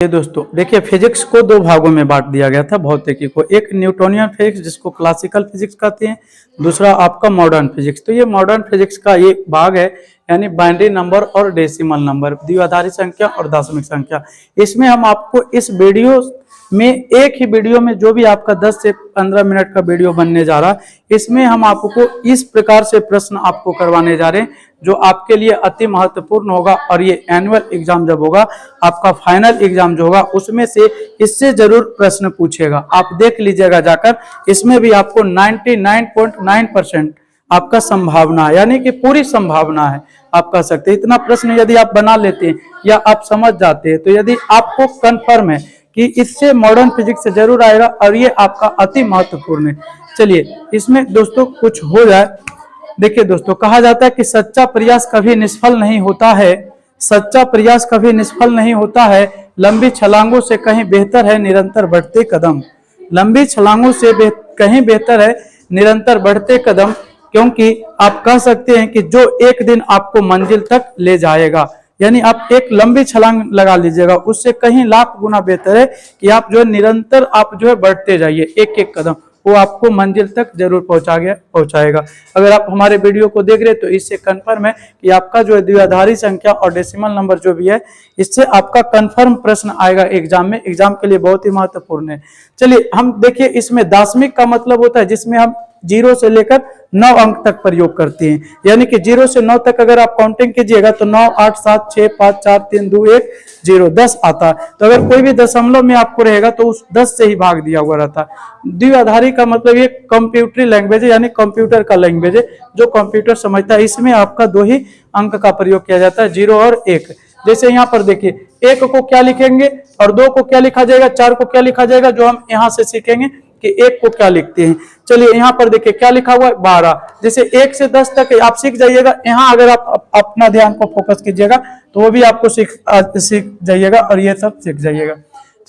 ये दोस्तों देखिए, फिजिक्स को दो भागों में बांट दिया गया था भौतिकी को। एक न्यूटोनियन फिजिक्स जिसको क्लासिकल फिजिक्स कहते हैं, दूसरा आपका मॉडर्न फिजिक्स। तो ये मॉडर्न फिजिक्स का एक भाग है, यानी बाइनरी नंबर और डेसिमल नंबर, द्विआधारी संख्या और दशमिक संख्या। इसमें हम आपको इस वीडियो में, एक ही वीडियो में जो भी आपका 10 से 15 मिनट का वीडियो बनने जा रहा है, इसमें हम आपको इस प्रकार से प्रश्न आपको करवाने जा रहे हैं जो आपके लिए अति महत्वपूर्ण होगा। और ये एनुअल एग्जाम जब होगा, आपका फाइनल एग्जाम जो होगा, उसमें से इससे जरूर प्रश्न पूछेगा। आप देख लीजिएगा जाकर, इसमें भी आपको 99.9% आपका संभावना है, यानी कि पूरी संभावना है, आप कह सकते हैं। इतना प्रश्न यदि आप बना लेते हैं या आप समझ जाते हैं, तो यदि आपको कंफर्म है कि इससे मॉडर्न फिजिक्स से जरूर आएगा और ये आपका अति महत्वपूर्ण है। चलिए इसमें दोस्तों कुछ हो जाए। देखिए दोस्तों, कहा जाता है कि सच्चा प्रयास कभी निष्फल नहीं होता है, सच्चा प्रयास कभी निष्फल नहीं होता है, लंबी छलांगों से कहीं बेहतर है निरंतर बढ़ते कदम। लंबी छलांगों से कहीं बेहतर है निरंतर बढ़ते कदम, क्योंकि आप कह सकते हैं कि जो एक दिन आपको मंजिल तक ले जाएगा, यानी आप एक लंबी छलांग लगा लीजिएगा, उससे कहीं लाख गुना बेहतर है कि आप जो है निरंतर आप जो है बढ़ते जाइए, एक एक कदम, वो आपको मंजिल तक जरूर पहुंचाएगा। अगर आप हमारे वीडियो को देख रहे हैं तो इससे कंफर्म है कि आपका जो है द्विआधारी संख्या और डेसिमल नंबर जो भी है, इससे आपका कंफर्म प्रश्न आएगा एग्जाम में। एग्जाम के लिए बहुत ही महत्वपूर्ण है। चलिए हम देखिए, इसमें दशमिक का मतलब होता है जिसमें हम 0 से लेकर 9 अंक तक प्रयोग करते हैं, यानी कि 0 से 9 तक अगर आप काउंटिंग कीजिएगा तो 9, 8, 7, 6, 5, 4, 3, 2, 1, 0, 10 आता है। तो अगर कोई भी दशमलव में आपको रहेगा तो उस 10 से ही भाग दिया हुआ रहता है। द्विआधारी का मतलब ये कंप्यूटरी लैंग्वेज है, यानी कंप्यूटर का लैंग्वेज है जो कंप्यूटर समझता है। इसमें आपका 2 ही अंक का प्रयोग किया जाता है, 0 और 1। जैसे यहाँ पर देखिए, 1 को क्या लिखेंगे और 2 को क्या लिखा जाएगा, 4 को क्या लिखा जाएगा, जो हम यहाँ से सीखेंगे कि 1 को क्या लिखते हैं। चलिए यहाँ पर देखिए क्या लिखा हुआ है, 12। जैसे 1 से 10 तक आप सीख जाइएगा। यहाँ अगर आप अपना ध्यान को फोकस कीजिएगा तो वो भी आपको सीख जाइएगा और ये सब सीख जाइएगा।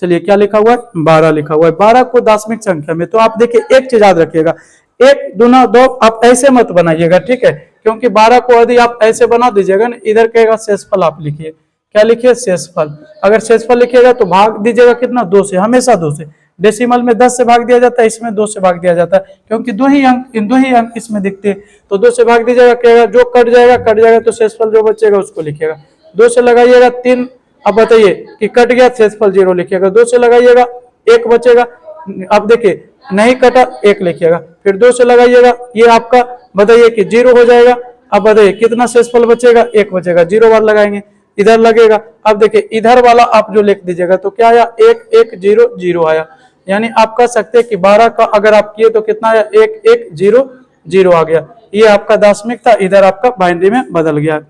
चलिए क्या लिखा हुआ है, 12 लिखा हुआ है। 12 को दशमिक संख्या में, तो आप देखिए एक चीज याद रखिएगा, 1 दूना 2, आप ऐसे मत बनाइएगा, ठीक है, क्योंकि 12 को यदि आप ऐसे बना दीजिएगा ना, इधर कहेगा शेषफल आप लिखिए। क्या लिखिए, शेषफल। अगर शेषफल लिखिएगा तो भाग दीजिएगा कितना, 2 से, हमेशा 2 से। डेसिमल में 10 से भाग दिया जाता है, इसमें 2 से भाग दिया जाता है, क्योंकि 2 ही अंक इसमें दिखते हैं। तो 2 से भाग दीजिएगा, कहेगा जो कट जाएगा तो शेषफल जो बचेगा उसको लिखिएगा। 2 से लगाइएगा 3, अब बताइए कि कट गया, शेषफल 0 लिखिएगा। 2 से लगाइएगा 1 बचेगा, अब देखिए नहीं कटा, 1 लिखिएगा। फिर 2 से लगाइएगा, ये आपका बताइए कि 0 हो जाएगा। अब बताइए कितना शेषफल बचेगा, 1 बचेगा, 0 बार लगाएंगे, इधर लगेगा। अब देखिए इधर वाला आप जो लिख दीजिएगा तो क्या आया, 1, 1, 0, 0 आया। यानी आप कह सकते हैं कि 12 का अगर आप किए तो कितना आया, 1, 1, 0, 0 आ गया। ये आपका दशमिक था, इधर आपका बाइनरी में बदल गया।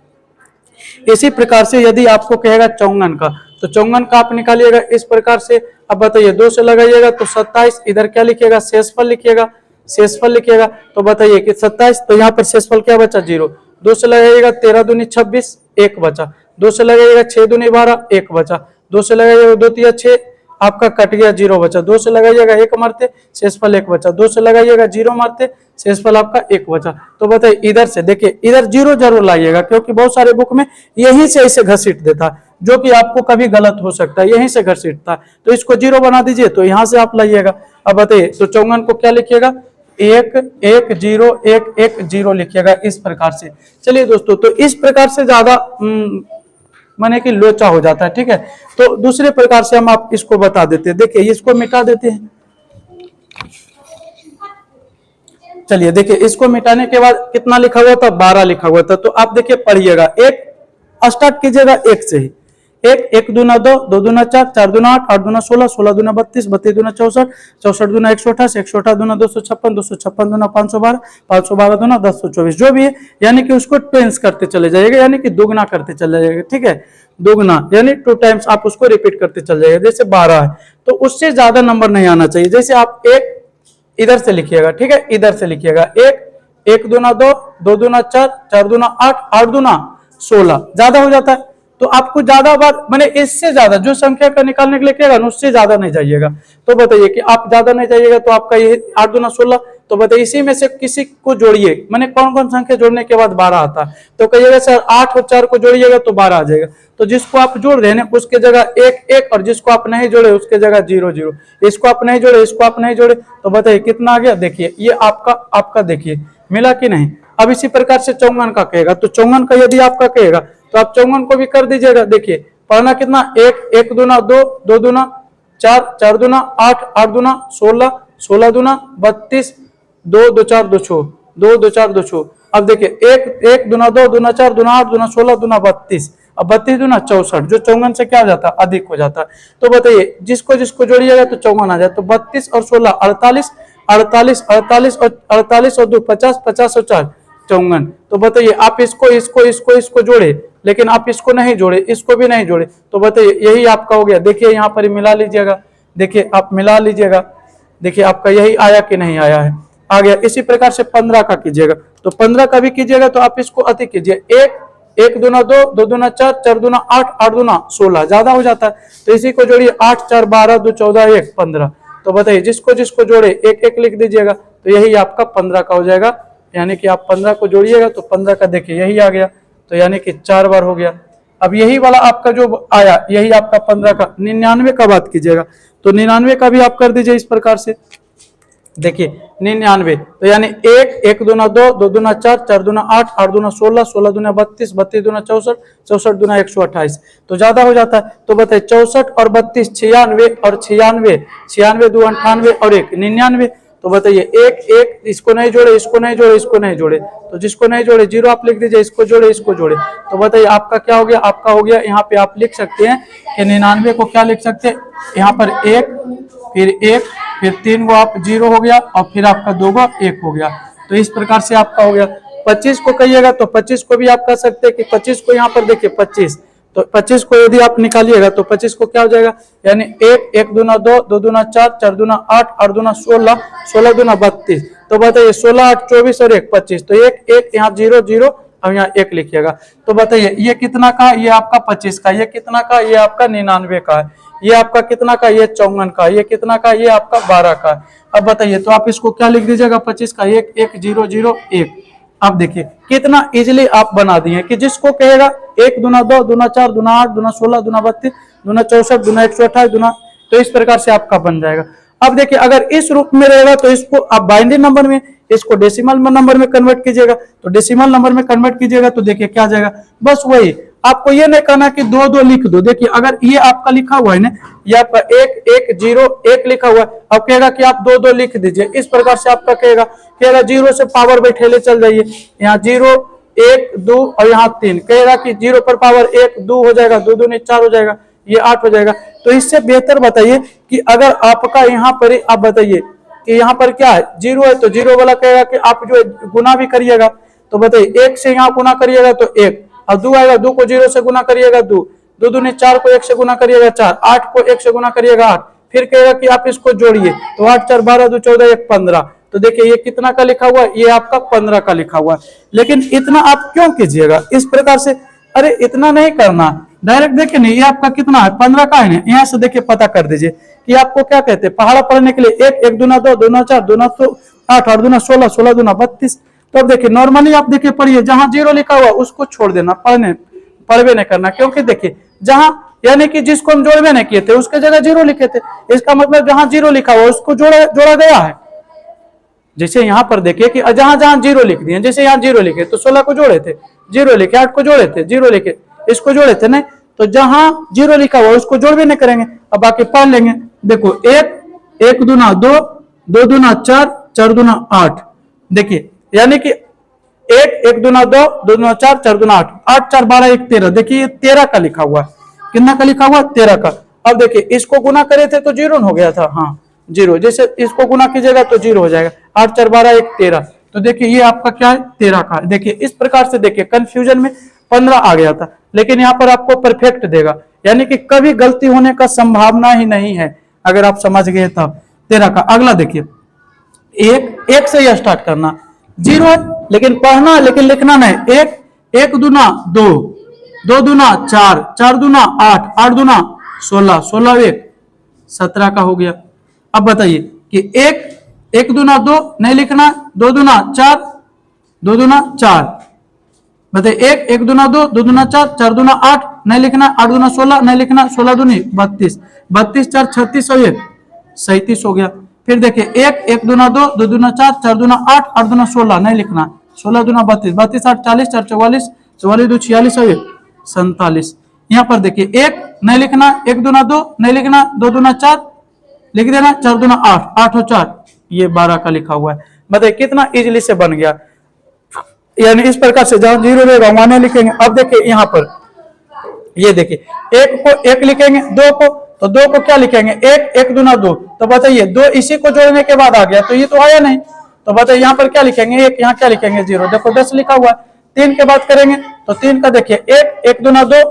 इसी प्रकार से यदि आपको कहेगा चौंगन का, तो चौंगन का आप निकालिएगा इस प्रकार से। अब बताइए 2 से लगाइएगा तो 27, इधर क्या लिखिएगा, शेषफल लिखिएगा, शेषफल लिखिएगा। तो बताइए कि 27, तो यहाँ पर शेषफल क्या बचा, 0। 2 से लगाइएगा 13 दूनी 26, 1 बचा। 2 से लगाइएगा 6 दूनी 12, 1 बचा। 2 से लगाइएगा 2 तिया 6, आपका कट गया, 0 बचा। 2 से लगाइएगा 1 मारते, शेषफल 1 बचा। 2 से लगाइएगा 0 मारते, शेषफल आपका 1 बचा। तो बताइए इधर से देखिए, इधर 0 जरूर लाइएगा, क्योंकि बहुत सारे बुक में यहीं से ऐसे घसीट देता है, जो कि आपको कभी गलत हो सकता है, यहीं से घसीटता है। तो इसको 0 बना दीजिए, तो यहाँ से आप लाइएगा। अब बताइए तो चौंगन को क्या लिखिएगा, 1, 1, 0, 1, 1, 0 लिखिएगा इस प्रकार से। चलिए दोस्तों, तो इस प्रकार से ज्यादा माने कि लोचा हो जाता है, ठीक है। तो दूसरे प्रकार से हम आप इसको बता देते हैं। देखिए इसको मिटा देते हैं। चलिए देखिए, इसको मिटाने के बाद कितना लिखा हुआ था, 12 लिखा हुआ था। तो आप देखिए पढ़िएगा, 1 स्टार्ट कीजिएगा 1 से ही। 1, 1 दूना 2, 2 दूना 4, 4 दूना 8, 8 दूना 16, 16 दूना 32, 32 दूना 64, 64 दूना 128, 128 दूना 256, 256 दूना 512, 512 दूना 1024, जो भी है, यानी कि उसको टेंस करते चले जाइएगा, यानी कि दुगना करते चले जाइएगा, ठीक है। दुगना यानी 2 टाइम्स आप उसको रिपीट करते चले जाइएगा। जैसे 12 है तो उससे ज्यादा नंबर नहीं आना चाहिए। जैसे आप 1 इधर से लिखिएगा, ठीक है, इधर से लिखिएगा 1, 1 दूना 2, 2 दूना 4, 4 दूना 8, 8 दूना 16, ज्यादा हो जाता है। तो आपको ज्यादा बार मैंने इससे ज्यादा जो संख्या का निकालने के लिए कहेगा उससे ज्यादा नहीं जाइएगा। तो बताइए कि आप ज्यादा नहीं जाइएगा, तो आपका ये 8 दूना 16, तो बताइए इसी में से किसी को जोड़िए, माने कौन कौन संख्या जोड़ने के बाद 12 आता है। तो कहिएगा सर 8 और 4 को जोड़िएगा तो 12 आ जाएगा। तो जिसको आप जोड़ रहे हैं ना उसके जगह 1 1, और जिसको आप नहीं जोड़े उसके जगह 0 0। इसको आप नहीं जोड़े, इसको आप नहीं जोड़े, तो बताइए कितना आ गया। देखिए ये आपका देखिए मिला कि नहीं। अब इसी प्रकार से 54 का कहेगा, तो 54 का यदि आपका कहेगा तो आप 54 को भी कर दीजिएगा। देखिए पढ़ना कितना, 1 1 दूना 2 2 दूना 4 4 दूना 8 8 दूना 16 16 दूना 32 2 2 4 2 6 2 2 4 2 6। अब देखिए 1 1 दूना 2 दूना 4 दूना 8 दूना 16 दूना 32। अब 32 दूना 64, जो 54 से क्या हो जाता है, अधिक हो जाता है। तो बताइए जिसको जिसको जोड़िएगा तो 54 आ जाए। तो 32 और 16 48 48 48 और 48 और 2 50 50 और 4 54। तो बताइए आप इसको जोड़े, लेकिन आप इसको नहीं जोड़े, इसको भी नहीं जोड़े, तो बताइए यही आपका हो गया। देखिए यहाँ पर मिला लीजिएगा, देखिए आप मिला लीजिएगा, देखिए आपका यही आया कि नहीं आया है, आ गया। इसी प्रकार से 15 का कीजिएगा, तो 15 का भी कीजिएगा तो आप इसको अति कीजिए, 1 1 दूना 2 2 दूना 4 4 दूना 8 8 दूना 16, ज्यादा हो जाता है। तो इसी को जोड़िए, 8 4 12 2 14 1 15। तो बताइए जिसको जिसको जोड़े 1 1 लिख दीजिएगा, तो यही आपका 15 का हो जाएगा। यानी कि आप 15 को जोड़िएगा तो 15 का देखिए यही आ गया, तो यानी कि 4 बार हो गया। अब यही वाला आपका जो आया यही आपका 15 का। 99 का बात कीजिएगा, तो 99 का भी आप कर दीजिए इस प्रकार से। देखिए 99, तो यानी 1 1 दूना 2 2 दूना 4 4 दूना 8 8 दूना 16 16 दूना 32 32 दूना 64 64 दूना 128, तो ज्यादा हो जाता है। तो बताइए 64 और 32 96 और 96 96 2 98 और 1 99। तो बताइए 1 1, इसको नहीं जोड़े, इसको नहीं जोड़े, इसको नहीं जोड़े, तो जिसको नहीं जोड़े 0 आप लिख दीजिए, इसको जोड़े, इसको जोड़े। तो बताइए आपका क्या हो गया, आपका हो गया। यहाँ पे आप लिख सकते हैं कि 99 को क्या लिख सकते हैं, यहाँ पर 1 फिर 1 फिर 3 को आप 0 हो गया, और फिर आपका 2 को 1 हो गया। तो इस प्रकार से आपका हो गया। 25 को कहिएगा तो 25 को भी आप कर सकते हैं कि 25 को यहाँ पर देखिए 25, तो 25 को यदि आप निकालिएगा तो 25 को क्या हो जाएगा, यानी 1 1 दूना 2 2 दूना 4 4 दूना 8 8 दूना 16 16 दूना 32। तो बताइए 16 8 24 और 1 25, तो 1 1 यहाँ 0 0 और यहाँ 1 लिखिएगा। तो बताइए ये कितना का, ये आपका 25 का, ये कितना का, ये आपका 99 का है, ये आपका कितना का, ये 54 का, ये कितना का, ये आपका 12 का। अब बताइए तो आप इसको क्या लिख दीजिएगा, 25 का 1 1 0 0 1। अब देखिए कितना इजीली आप बना दिए कि जिसको कहेगा 1 दूना 2 दूना 4 दूना 8 दूना 16 दूना 32 दूना 64 दूना 128 दूना, तो इस प्रकार से आपका बन जाएगा। अब देखिए अगर इस रूप में रहेगा तो इसको आप बाइनरी नंबर में, इसको डेसिमल नंबर में कन्वर्ट कीजिएगा, तो डेसिमल नंबर में कन्वर्ट कीजिएगा तो देखिए क्या जाएगा, बस वही। आपको ये नहीं कहना कि 2 2 लिख दो। देखिए अगर ये आपका लिखा हुआ है ना, ये आपका 1 1 0 1 लिखा हुआ है, अब कहेगा कि आप 2 2 लिख दीजिए, इस प्रकार से आपका कहेगा 0 से पावर बैठेले चल जाइए, यहाँ 0 1 2 और यहाँ 3, कहेगा कि 0 पर पावर 1 2 हो जाएगा, 2 दूनी 4 हो जाएगा, ये 8 हो जाएगा। तो इससे बेहतर बताइए कि अगर आपका यहाँ पर आप बताइए कि यहाँ पर क्या है, 0 है, तो 0 वाला कहेगा कि आप जो गुना भी करिएगा, तो बताइए 1 से यहाँ गुना करिएगा तो 1, और 2 आएगा, 2 को 0 से गुना करिएगा 2, 2 दूनी 4 को 1 से गुना करिएगा 4, 8 को 1 से गुना करिएगा 8, फिर कहेगा कि आप इसको जोड़िए, तो 8 4 12 2 14 1 15। तो देखिए ये कितना का लिखा हुआ है, ये आपका 15 का लिखा हुआ है। लेकिन इतना आप क्यों कीजिएगा इस प्रकार से, अरे इतना नहीं करना, डायरेक्ट देखिए नहीं, ये आपका कितना है, 15 का है ना, यहाँ से देखिए पता कर दीजिए कि आपको क्या कहते हैं पहाड़ा पढ़ने के लिए। 1 1 दूना 2 दूना 4 दूना 8 8 दूना 16 16 दूना 32। तो अब देखिए नॉर्मली आप देखिए पढ़िए, जहां 0 लिखा हुआ उसको छोड़ देना, पढ़वे नहीं करना, क्योंकि देखिए जहां यानी कि जिसको हम जोड़वे नहीं किए थे उसके जगह 0 लिखे थे, इसका मतलब जहां 0 लिखा हुआ उसको जोड़ा गया है। जैसे यहाँ पर देखिए कि जहां जहां 0 लिख दिए, जैसे यहाँ 0 लिखे तो 16 को जोड़े थे, 0 लिखे, 8 को जोड़े थे, 0 लिखे, इसको जोड़े थे नहीं, तो जहां 0 लिखा हुआ उसको जोड़ भी नहीं करेंगे। अब बाकी पढ़ लेंगे, देखो 1 1 दूना 2 2 दूना 4 4 दूना 8, देखिए यानी कि 1 1 दूना 2 2 दूना 4 4 दूना 8 8 4 12 1 13। देखिए 13 का लिखा हुआ, कितना का लिखा हुआ, 13 का। अब देखिए इसको गुना करे थे तो 0 हो गया था, हाँ 0, जैसे इसको गुना कीजिएगा तो 0 हो जाएगा, 8 4 12 1 13। तो देखिए ये आपका क्या है, 13 का। देखिए इस प्रकार से देखिए कंफ्यूजन में 15 आ गया था, लेकिन यहाँ पर आपको परफेक्ट देगा, यानी कि कभी गलती होने का संभावना ही नहीं है अगर आप समझ गए तब। 13 का अगला देखिए, एक से ही स्टार्ट करना, 0 है लेकिन पढ़ना, लेकिन लिखना नहीं। 1 1 दूना 2 2 दूना 4 4 दूना 8 8 दूना 16 16 1 17 का हो गया। अब बताइए कि 1 एक दूना 2 नहीं लिखना, 2 दूना 4, 2 दूना 4, बताइए एक दूना 2, 2 दूना 4, 4 दूना 8 नहीं लिखना, 8 दूना 16 नहीं लिखना, 16 दूनी 32, 32 4 36 और 1 37 हो गया। फिर देखिए एक दूना 2, 2 दूना 4, 4 दूना 8, 8 दूना 16 नहीं लिखना, 16 दूना 32, 32 8 40, 4 44, 44 2 46 और 1 47। यहाँ पर देखिए एक नहीं लिखना, 1 दूना 2 नहीं लिखना, 2 दूना 4 लिख देना, 4 दूना 8, 8 और 4 ये 12 का लिखा हुआ है। बताइए कितना इजीली से बन गया। यानी इस प्रकार से जहां जीरो रहेगा वहां नहीं लिखेंगे। अब देखिए यहाँ पर ये देखिए एक को एक लिखेंगे, दो को तो दो को क्या लिखेंगे, एक, एक दूना 2, तो बताइए 2 इसी को जोड़ने के बाद आ गया, तो ये तो आया नहीं, तो बताइए यहाँ पर क्या लिखेंगे, एक, यहाँ क्या लिखेंगे 0, देखो 10 लिखा हुआ है। 3 के बाद करेंगे तो 3 का देखिए एक, एक दूना 2,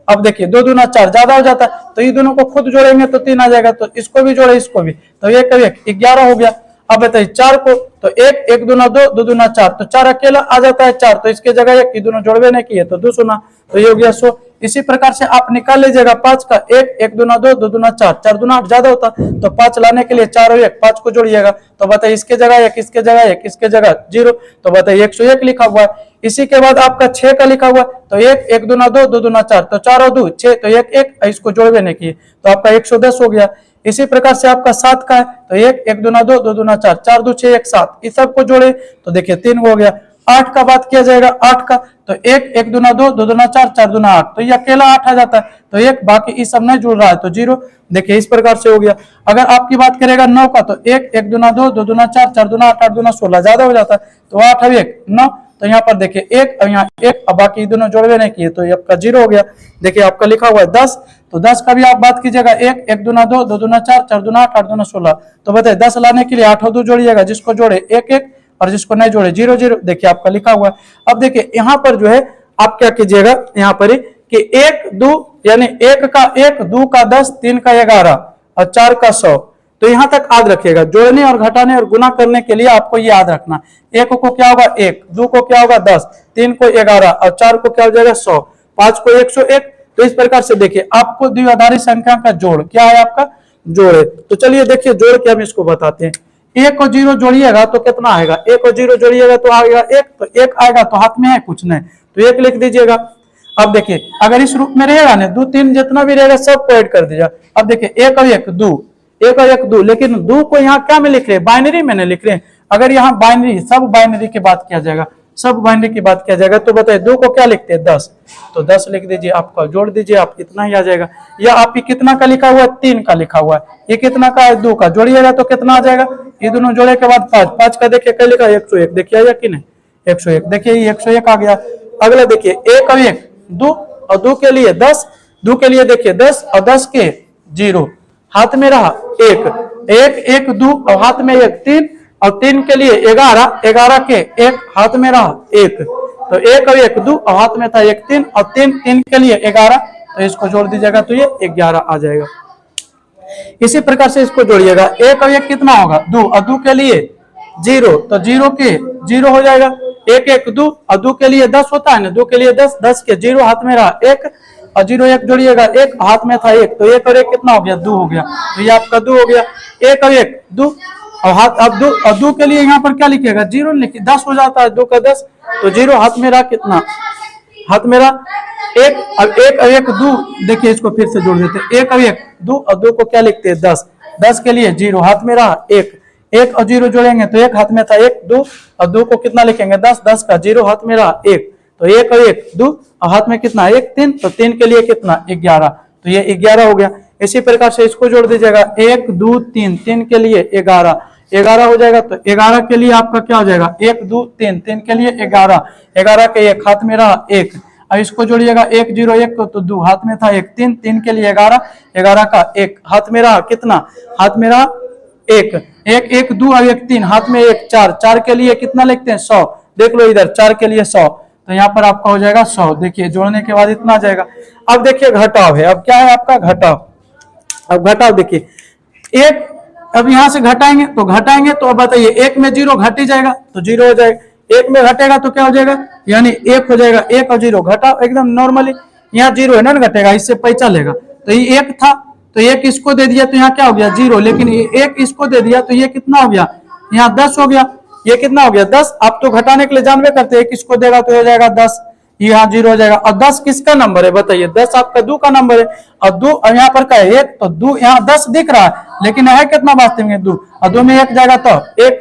अब देखिए 2 दूना 4 ज्यादा हो जाता है, तो ये दोनों को खुद जोड़ेंगे तो 3 आ जाएगा, तो इसको भी जोड़े इसको भी, तो एक 11 हो गया। अब बताइए 4 को तो एक, एक दूना 2, 2 दूना 4, तो 4 अकेला आ जाता है 4, तो इसके जगह एक, दोनों जोड़वे नहीं किए तो 2 सुना, तो ये हो गया 100। इसी प्रकार से आप निकाल लीजिएगा 5 का, एक, एक दूना 2, 2 दूना 4, 4 दूना 8 ज्यादा होता, तो 5 लाने के लिए 4 और 1, 5 को जोड़िएगा, तो बताइए इसके जगह एक, इसके जगह एक, इसके जगह 0, तो बताइए 101 लिखा हुआ है। इसी के बाद आपका 6 का लिखा हुआ है, तो एक, एक दूना 2, 2 दूना 4, तो 4 और 2 6, तो एक, एक इसको जोड़वे नहीं किए, तो आपका 110 हो गया। इसी प्रकार से आपका 7 का है, तो एक, एक दूना 2, 2 दूना 4, 4 2 6 1 7, इस सब को जोड़े तो देखिए 3 हो गया। 8 का बात किया जाएगा, 8 का तो एक, एक दूना 2, 2 दूना 4, 4 दूना 8, तो ये अकेला 8 आ जाता है, तो एक, बाकी इस सब नहीं जुड़ रहा है तो 0, देखिए इस प्रकार से हो गया। अगर आपकी बात करेगा 9 का, तो एक, एक दूना 2, 2 दूना 4, 4 दूना 8, 8 दूना 16 ज्यादा हो जाता है, तो 8 और 1 9, तो यहाँ पर देखिए एक और यहाँ एक, अब बाकी दोनों जोड़वे नहीं किए, तो ये आपका 0 हो गया। देखिए आपका लिखा हुआ है 10, तो 10 का भी आप बात कीजिएगा, एक, एक दूना 2, 2 दूना 4, 4 दूना 8, 8 दूना 16, तो बताइए 10 लाने के लिए 8 और 2 जोड़िएगा, जिसको जोड़े 1 1 और जिसको नहीं जोड़े 0 0, देखिए आपका लिखा हुआ है। अब देखिए यहाँ पर जो है आप क्या कीजिएगा, यहाँ पर ही कि 1 2 यानी 1 का 1, 2 का 10, 3 का 11 और 4 का 100, तो यहां तक याद रखिएगा। जोड़ने और घटाने और गुना करने के लिए आपको ये याद रखना, 1 को क्या होगा 1, 2 को क्या होगा 10, 3 को 11 और 4 को क्या हो जाएगा 100, 5 को 101। तो इस प्रकार से देखिए आपको द्विआधारी संख्या का जोड़ क्या है, आपका जोड़ है। तो चलिए देखिए जोड़ के हम इसको बताते हैं। 1 और 0 जोड़िएगा तो कितना आएगा, 1 और 0 जोड़िएगा तो आएगा 1, तो 1 आएगा तो हाथ में है कुछ नहीं, तो 1 लिख दीजिएगा। अब देखिए अगर इस रूप में रहेगा ना 2 3 जितना भी रहेगा सब को ऐड कर दीजिएगा। अब देखिए 1 और 1 2, 1 और 1 2, लेकिन 2 को यहाँ क्या में लिख रहे हैं, बाइनरी में नहीं लिख रहे हैं। अगर यहाँ बाइनरी सब बाइनरी की बात किया जाएगा, सब बाइनरी की बात किया जाएगा, तो बताइए 2 को क्या लिखते हैं 10, तो 10 लिख दीजिए, आपका जोड़ दीजिए, आप इतना ही आ जाएगा। या आप ये कितना का लिखा हुआ है 3 का लिखा हुआ है, ये कितना का है 2 का, जोड़िएगा तो कितना आ जाएगा, ये दोनों जोड़े के बाद 5, 5 का देखिए क्या लिखा 101, देखिए आया कि नहीं 101, देखिए ये 101 आ गया। अगला देखिए 1 और 1 2 और 2 के लिए 10, 2 के लिए देखिए 10 और 10 के 0, हाथ में रहा 1 1 1 2 और हाथ में 1 3 और 3 के लिए 11 11 के 1 हाथ में रहा 1, तो 1 और 1 2 और हाथ में था 1 3 और 3 3 के लिए 11, तो इसको जोड़ दीजिएगा तो ये 11 आ जाएगा। इसी प्रकार से इसको जोड़िएगा, 1 और 1 कितना होगा 2 और 2 के लिए 0, तो 0 के 0 हो जाएगा, 1 1 2 और 2 के लिए 10 होता है ना, 2 के लिए 10, 10 के 0 हाथ में रहा 1 और 0 1 जोड़िएगा 1 हाथ में था 1, तो 1 और 1 कितना हो गया 2 हो गया, तो ये आपका 2 हो गया। 1 और 1 2 और हाथ, अब 2 और 2 के लिए यहाँ पर क्या लिखिएगा 0 लिखिए, 10 हो जाता है 2 का 10, तो 0 हाथ में रहा कितना, हाथ में रहा 1, अब 1 और 1 2, देखिए इसको फिर से जोड़ देते हैं, 1 और 1 2 और 2 को क्या लिखते हैं 10, 10 के लिए 0 हाथ में रहा 1, 1 और 0 जोड़ेंगे तो 1 हाथ में था 1 2 और 2 को कितना लिखेंगे 10, 10 का 0 हाथ में रहा 1, तो 1 और 1 2 और हाथ में कितना 1 3, तो 3 के लिए कितना 11, तो ये 11 हो गया। इसी प्रकार से इसको जोड़ दीजिएगा 1 2 3, 3 के लिए 11 11 हो जाएगा, तो 11 के लिए आपका क्या हो जाएगा 1 2 3, 3 के लिए 11 11 के 1 हाथ में रहा 1, अब इसको जोड़िएगा 1 0 1 को, तो 2 हाथ में था 1 3, 3 के लिए 11 11 का 1 हाथ में रहा कितना, हाथ में रहा 1 1 1 2 और 1 3 हाथ में 1 4, 4 के लिए कितना लिखते हैं 100, देख लो इधर 4 के लिए 100, तो यहाँ पर आपका हो जाएगा 100, देखिए जोड़ने के बाद इतना आ जाएगा। अब देखिए घटाव है, अब क्या है आपका घटाव, अब घटाव देखिए 1, अब यहाँ से घटाएंगे तो अब बताइए 1 में 0 घट ही जाएगा तो 0 हो जाएगा, 1 में घटेगा तो क्या हो जाएगा यानी 1 हो जाएगा, 1 और 0 घटाओ एकदम नॉर्मली, यहाँ 0 है ना घटेगा, इससे पैसा लेगा, तो ये 1 था तो 1 इसको दे दिया तो यहाँ क्या हो गया 0, लेकिन 1 इसको दे दिया तो ये कितना हो गया, यहाँ 10 हो गया, ये कितना हो गया 10। आप तो घटाने के लिए जानवे करते हैं, किसको देगा तो हो जाएगा 10, यहाँ 0 हो जाएगा। और 10 किसका नंबर है बताइए, 10 आपका 2 का नंबर है, और 2 यहाँ पर क्या है 1, तो 2 यहाँ 10 दिख रहा है, लेकिन है कितना वास्तव में 2, और 2 में 1 जाएगा तो 1,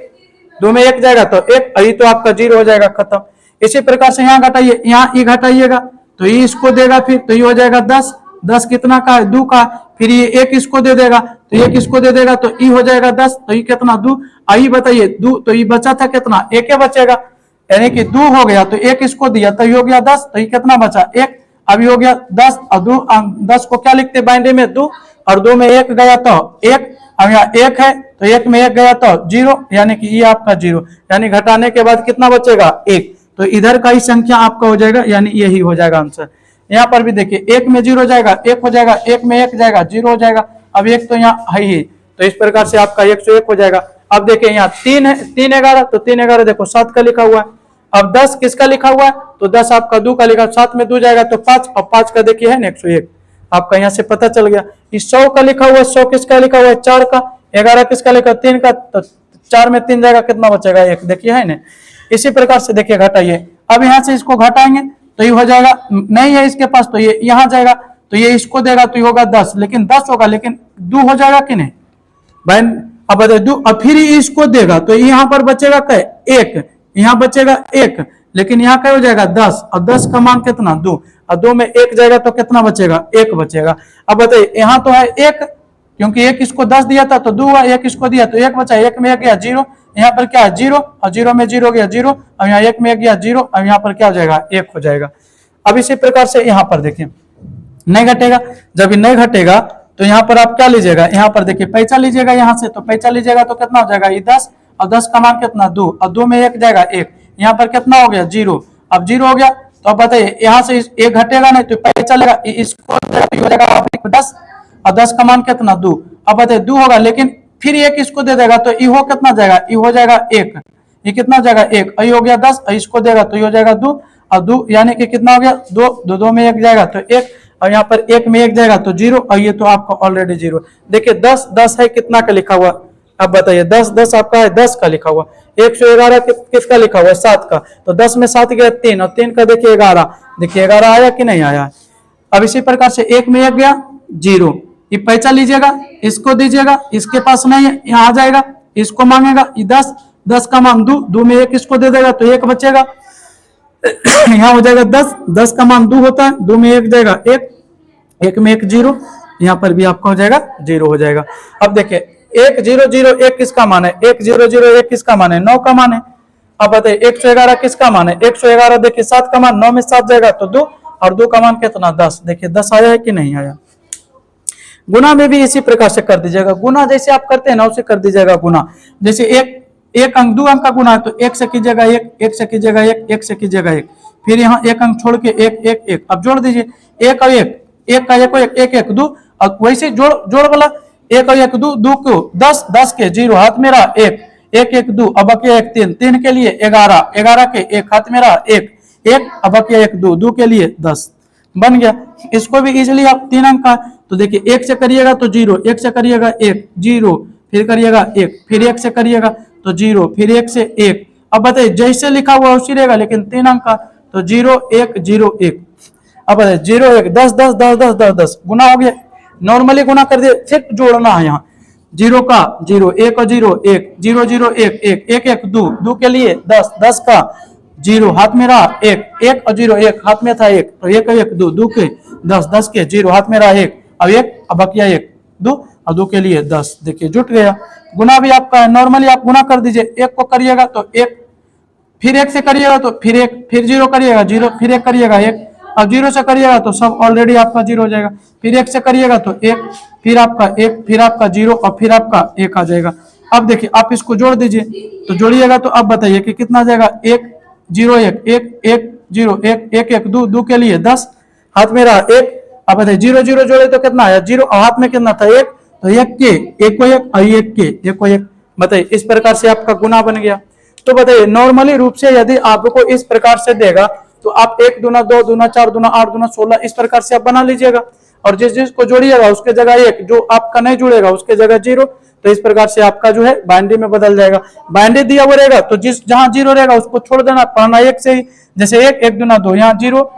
2 में 1 जाएगा तो 1, यही तो आपका 0 हो जाएगा, खत्म। इसी प्रकार से यहाँ घटाइए, यहाँ ये घटाइएगा तो ये इसको देगा, फिर तो ये हो जाएगा 10, 10 कितना का है 2 का, फिर ये 1 इसको दे देगा तो 1 इसको दे देगा तो ई हो जाएगा 10, तो ये कितना 2, आई बताइए 2, तो ये बचा था कितना 1 ही बचेगा, यानी कि 2 हो गया तो 1 इसको दिया तो ये हो गया 10, तो ये कितना बचा 1, अभी हो गया 10, और 2 10 को क्या लिखते हैं बाइंड्री में 2, और 2 में 1 गया तो 1, अब यहाँ 1 है तो 1 में 1 गया तो 0, यानी कि ये आपका 0, यानी घटाने के बाद कितना बचेगा 1, तो इधर का ही संख्या आपका हो जाएगा, यानी यही हो जाएगा आंसर। यहाँ पर भी देखिए 1 में 0 जाएगा 1 हो जाएगा, 1 में 1 जाएगा 0 हो जाएगा, अब 1 तो यहाँ है ही, तो इस प्रकार से आपका 101 हो जाएगा। अब देखिए यहाँ 3 है, 3 11, तो 3 11 देखो 7 का लिखा हुआ है, अब 10 किसका लिखा हुआ है, तो 10 आपका 2 का लिखा, 7 में 2 जाएगा तो 5, और 5 का देखिए है ना 101, आपका यहाँ से पता चल गया। इस 100 का लिखा हुआ है, 100 किसका लिखा हुआ है 4 का, 11 किसका लिखा 3 का, तो 4 में 3 जाएगा कितना बचेगा 1, देखिए है ना। इसी प्रकार से देखिए घटाइए, अब यहाँ से इसको घटाएंगे तो ये हो जाएगा, नहीं है इसके पास तो ये यहाँ जाएगा, तो ये इसको देगा तो ये होगा 10, लेकिन 10 होगा लेकिन 2 हो जाएगा कि नहीं भाई, अब बताइए 2, अब फिर इसको देगा तो यहाँ पर बचेगा क्या 1, यहाँ बचेगा 1, लेकिन यहाँ क्या हो जाएगा 10, और 10 का मान कितना 2, और 2 में 1 जाएगा तो कितना बचेगा 1 बचेगा। अब बताइए यहाँ तो है 1, क्योंकि 1 इसको 10 दिया था तो 2 हुआ, 1 इसको दिया तो 1 बचा, 1 में 1 गया 0, यहाँ पर क्या है 0, और 0 में 0 गया 0, अब यहाँ 1 में 1 गया 0, अब यहाँ पर क्या हो जाएगा 1 हो जाएगा। अब इसी प्रकार से यहाँ पर देखिए नहीं घटेगा, जब ये नहीं घटेगा तो यहाँ पर आप क्या लीजिएगा, यहाँ पर देखिए पैसा लीजिएगा, यहाँ से तो पैसा लीजिएगा तो कितना हो जाएगा ये 10, और 10 का मान कितना 2, और 2 में 1 जाएगा 1, यहाँ पर कितना हो गया 0, अब 0 हो गया तो अब बताइए यहाँ से 1 घटेगा नहीं तो पैसा लेगा, इसको हो जाएगा 10, और 10 का मान कितना 2, अब बताइए 2 होगा, लेकिन फिर 1 इसको दे देगा तो ये हो कितना जाएगा, ये हो जाएगा 1, ये कितना जाएगा 1, ये हो गया 10, इसको देगा तो ये हो जाएगा 2, और 2 यानी कि कितना हो गया 2, 2 में 1 जाएगा तो 1, और यहाँ पर 1 में 1 जाएगा तो 0, और ये तो आपका ऑलरेडी 0। देखिए 10 10 है कितना का लिखा हुआ, अब बताइए 10 10 आपका है 10 का लिखा हुआ, 111 किसका लिखा हुआ है 7 का, तो 10 में 7 गया 3, और 3 का देखिए 11, देखिए 11 आया कि नहीं आया। अब इसी प्रकार से 1 में 1 गया 0, ये पैसा लीजिएगा इसको दीजिएगा, इसके पास नहीं है यहाँ आ जाएगा, इसको मांगेगा ये 10, 10 का मान 2, 2 में 1 इसको दे देगा तो 1 बचेगा, यहाँ हो जाएगा 10, 10 का मान 2 होता है, 2 में 1 जाएगा 1, 1 में 1 0, यहाँ पर भी आपका हो जाएगा 0 हो जाएगा। अब देखिए 1 0 0 1 किसका मान है, 1 0 0 1 किसका मान है 9 का मान है। अब बताइए 111 किसका मान है, 111 देखिए 7 का मान, 9 में 7 जाएगा तो 2, और 2 का मान कितना 10, देखिए 10 आया है कि नहीं आया। गुना में भी इसी प्रकार से कर दीजिएगा, गुना जैसे आप करते हैं ना उसे कर दीजिएगा गुना, जैसे एक अंक 2 अंक का गुना है तो 1 से कीजिएगा 1, 1 से कीजिएगा 1, 1 से कीजिएगा 1, फिर यहाँ 1 अंक छोड़ के 1 1 1, अब जोड़ दीजिए 1 और 1, 1 का 1 1 1 2, और वैसे जोड़ वाला 1 और 1 2, 2 को 10, 10 के 0 हाथ में रहा 1 1 1 2, अब बकिया 1 3, 3 के लिए 11, 11 के 1 हाथ में रहा 1 1, अब बकिया 1 2, 2 के लिए 10 बन गया। इसको भी इजिली आप 3 अंक का, तो देखिए 1 से करिएगा तो 0, 1 से करिएगा 1 0, फिर करिएगा 1, फिर 1 से करिएगा तो 0, फिर 1 से 1, अब बताइए जैसे लिखा हुआ उसी रहेगा, लेकिन 3 अंक का तो 0 1 0 1, अब बताइए 0 1 10 10 10 10 10 10 गुना हो गया, नॉर्मली गुना कर दिए, सिर्फ जोड़ना है यहाँ 0 का 0, 1 और 0 1, 0 0 1 1 1 1 2, 2 के लिए 10, 10 का 0 हाथ में रहा 1 1 और 0 1 हाथ में था 1, तो 1 1 2, 2 के 10, 10 के 0 हाथ में रहा 1, अब 1 अब बकिया 1 2, और 2 के लिए 10, देखिए जुट गया। गुना भी आपका नॉर्मली आप गुना कर दीजिए, 1 को करिएगा तो 1, फिर 1 से करिएगा तो फिर 1, फिर 0 करिएगा 0, फिर 1 करिएगा 1, अब 0 से करिएगा तो सब ऑलरेडी आपका 0 हो जाएगा, फिर 1 से करिएगा तो 1, फिर आपका 1, फिर आपका 0, और फिर आपका 1 आ जाएगा। अब देखिए आप इसको जोड़ दीजिए, तो जोड़िएगा तो अब बताइए कि कितना आ जाएगा 1 0 1 1 1 0 1 1 1 2, 2 के लिए 10 हाथ में रहा 1, अब बताइए 0 0 जोड़े तो कितना आया 0, और हाथ में कितना था 1, तो 1 के 1 को 1 और 1 के 1 को 1, बताइए इस प्रकार से आपका गुना बन गया। तो बताइए नॉर्मली रूप से यदि आपको इस प्रकार से देगा तो आप 1 दूना 2 दूना 4 दूना 8 दूना 16 इस प्रकार से आप बना लीजिएगा। और जिस जिस को जोड़िएगा उसके जगह 1, जो आपका नहीं जुड़ेगा उसके जगह 0। तो इस प्रकार से आपका जो है बाइनरी में बदल जाएगा। बाइनरी दिया हुआ रहेगा तो जिस जहां 0 रहेगा उसको छोड़ देना, पढ़ना 1 से ही। जैसे 1 1 दूना 2, यहाँ 0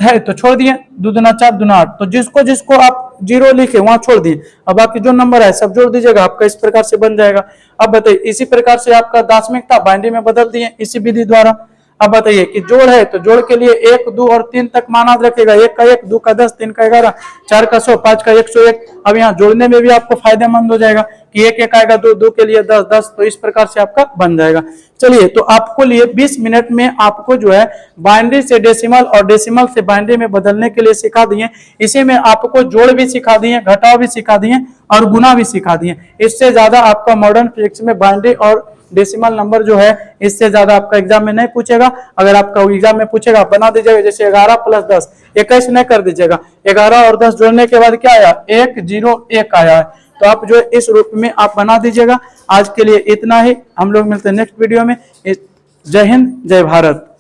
है तो छोड़ दिए, 2 दूना 4 दूना 8, तो जिसको जिसको आप 0 लिखे वहां छोड़ दिए। अब बाकी जो नंबर है सब जोड़ दीजिएगा, आपका इस प्रकार से बन जाएगा। अब बताइए, इसी प्रकार से आपका दाशमिक था बाइनरी में बदल दिए इसी विधि द्वारा। अब बताइए कि जोड़ है तो जोड़ के लिए 1 2 और 3 तक माना रखेगा, 1 का 1, 2 का 10, 3 का 11, 4 का 100, 5 का 101। अब यहाँ जोड़ने में भी आपको फायदेमंद हो जाएगा कि 1 1 आएगा, 2 2 के लिए 10 10, तो इस प्रकार से आपका बन जाएगा। चलिए, तो आपको लिए 20 मिनट में आपको जो है बाइनरी से डेसिमल और डेसिमल से बाइनरी में बदलने के लिए सिखा दिए। इसी में आपको जोड़ भी सिखा दिए, घटाव भी सिखा दिए और गुना भी सिखा दिए। इससे ज्यादा आपका मॉडर्न फिजिक्स में बाइनरी और डेसिमल नंबर जो है इससे ज्यादा आपका एग्जाम में नहीं पूछेगा। अगर आपका एग्जाम में पूछेगा बना दीजिएगा, जैसे 11 + 10 21 नहीं कर दीजिएगा, 11 और 10 जोड़ने के बाद क्या आया, 1 0 1 आया है। तो आप जो है इस रूप में आप बना दीजिएगा। आज के लिए इतना ही, हम लोग मिलते हैं नेक्स्ट वीडियो में। जय हिंद, जय भारत।